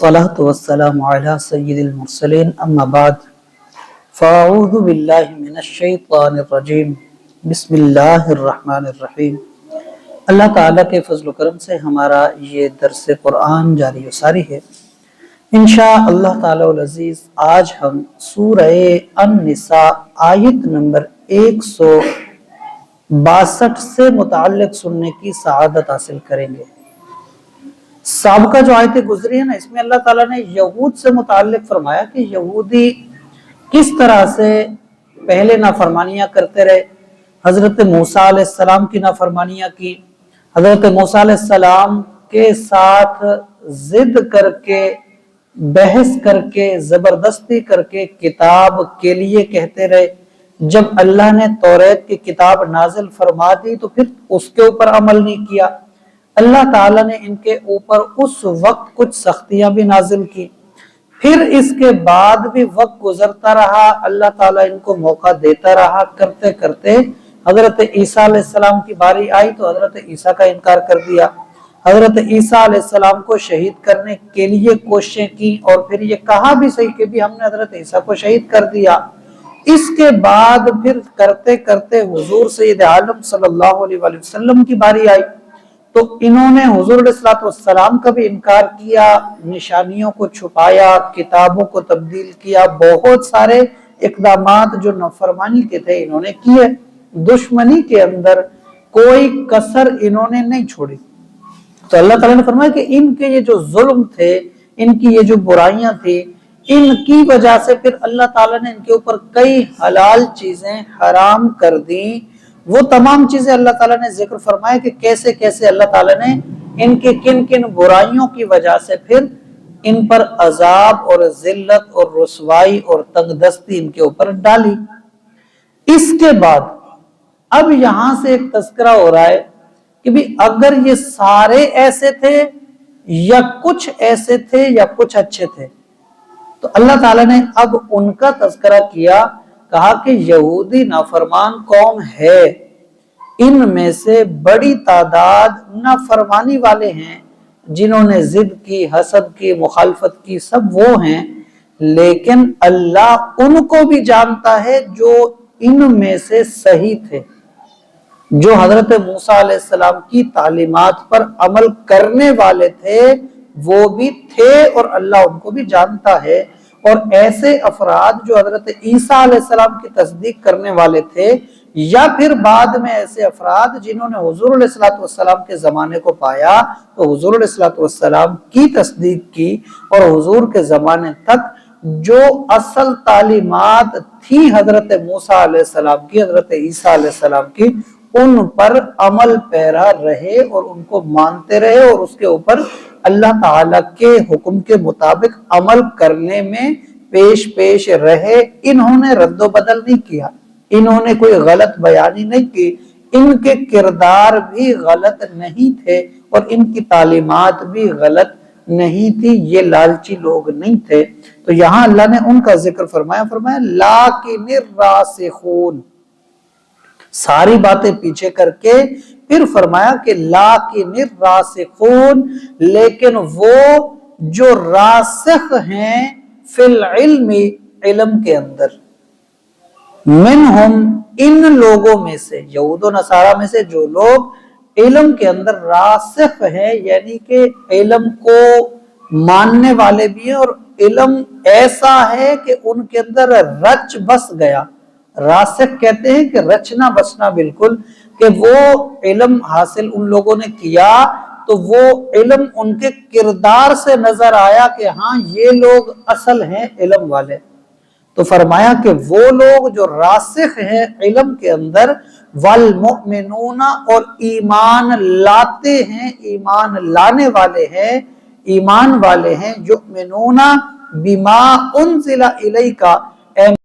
الصلاة والسلام على سید المرسلین اما بعد فاعوذ باللہ من الشیطان الرجیم بسم اللہ الرحمن الرحیم۔ اللہ تعالیٰ کے فضل و کرم سے ہمارا یہ درس قرآن جاری و ساری ہے۔ انشاءاللہ تعالیٰ العزیز آج ہم سورہ النساء آیت نمبر 162 سے متعلق سننے کی سعادت حاصل کریں گے۔ سابقہ جو آیتیں گزری ہیں نا، اس میں اللہ تعالیٰ نے یہود سے متعلق فرمایا کہ یہودی کس طرح سے پہلے نافرمانیاں کرتے رہے، حضرت موسیٰ علیہ السلام کی نافرمانیاں کی، حضرت موسیٰ علیہ السلام کے ساتھ ضد کر کے، بحث کر کے، زبردستی کر کے کتاب کے لیے کہتے رہے۔ جب اللہ نے توریت کی کتاب نازل فرما دی تو پھر اس کے اوپر عمل نہیں کیا۔ اللہ تعالیٰ نے ان کے اوپر اس وقت کچھ سختیاں بھی نازل کی، پھر اس کے بعد بھی وقت گزرتا رہا، اللہ تعالیٰ ان کو موقع دیتا رہا، کرتے کرتے حضرت عیسیٰ علیہ السلام کی باری آئی تو حضرت عیسیٰ کا انکار کر دیا۔ حضرت عیسیٰ علیہ السلام کو شہید کرنے کے لیے کوششیں کی اور پھر یہ کہا بھی صحیح کہ بھی ہم نے حضرت عیسیٰ کو شہید کر دیا۔ اس کے بعد پھر کرتے کرتے حضور سید عالم صلی اللہ علیہ وآلہ وسلم کی باری آئی تو انہوں نے حضور علیہ السلام کا بھی انکار کیا، نشانیوں کو چھپایا، کتابوں کو تبدیل کیا، بہت سارے اقدامات جو نافرمانی کے تھے انہوں نے کیے۔ دشمنی کے اندر کوئی کسر انہوں نے نہیں چھوڑی۔ تو اللہ تعالیٰ نے فرمایا کہ ان کے یہ جو ظلم تھے، ان کی یہ جو برائیاں تھی، ان کی وجہ سے پھر اللہ تعالیٰ نے ان کے اوپر کئی حلال چیزیں حرام کر دیں۔ وہ تمام چیزیں اللہ تعالیٰ نے ذکر فرمایا کہ کیسے کیسے اللہ تعالیٰ نے ان کے کن کن برائیوں کی وجہ سے پھر ان پر عذاب اور ذلت اور رسوائی اور تنگ دستی ان کے اوپر ڈالی۔ اس کے بعد اب یہاں سے ایک تذکرہ ہو رہا ہے کہ بھی اگر یہ سارے ایسے تھے یا کچھ ایسے تھے یا کچھ اچھے تھے، تو اللہ تعالیٰ نے اب ان کا تذکرہ کیا، کہا کہ یہودی نافرمان قوم ہے، ان میں سے بڑی تعداد نافرمانی والے ہیں، جنہوں نے ضد کی، حسد کی، مخالفت کی، سب وہ ہیں، لیکن اللہ ان کو بھی جانتا ہے جو ان میں سے صحیح تھے، جو حضرت موسیٰ علیہ السلام کی تعلیمات پر عمل کرنے والے تھے، وہ بھی تھے اور اللہ ان کو بھی جانتا ہے۔ اور ایسے افراد جو حضرت عیسیٰ علیہ السلام کی تصدیق کرنے والے تھے، یا پھر بعد میں ایسے افراد جنہوں نے حضور علیہ السلام کے زمانے کو پایا تو حضور علیہ السلام کی تصدیق کی، اور حضور کے زمانے تک جو اصل تعلیمات تھی حضرت موسیٰ علیہ السلام کی، حضرت عیسیٰ علیہ السلام کی، ان پر عمل پیرا رہے اور ان کو مانتے رہے اور اس کے اوپر اللہ تعالیٰ کے حکم کے مطابق عمل کرنے میں پیش رہے۔ انہوں نے رد و بدل نہیں کیا، انہوں نے کوئی غلط بیانی نہیں کی، ان کے کردار بھی غلط نہیں تھے اور ان کی تعلیمات بھی غلط نہیں تھی، یہ لالچی لوگ نہیں تھے۔ تو یہاں اللہ نے ان کا ذکر فرمایا لیکن الراسخون، ساری باتیں پیچھے کر کے پھر فرمایا کہ لیکن الراسخون، لیکن وہ جو راسخ ہیں فی العلم، علم کے اندر، منہم، ان لوگوں میں سے، یہود و نصارہ میں سے جو لوگ علم کے اندر راسخ ہیں، یعنی کہ علم کو ماننے والے بھی ہیں اور علم ایسا ہے کہ ان کے اندر رچ بس گیا۔ راسخ کہتے ہیں کہ رچنا بسنا، بالکل، کہ وہ علم حاصل ان لوگوں نے کیا تو وہ علم ان کے کردار سے نظر آیا کہ ہاں یہ لوگ اصل ہیں علم والے۔ تو فرمایا کہ وہ لوگ جو راسخ ہیں علم کے اندر، والمؤمنون، اور ایمان لاتے ہیں، ایمان لانے والے ہیں، ایمان والے ہیں، یؤمنون بما انزل الیک،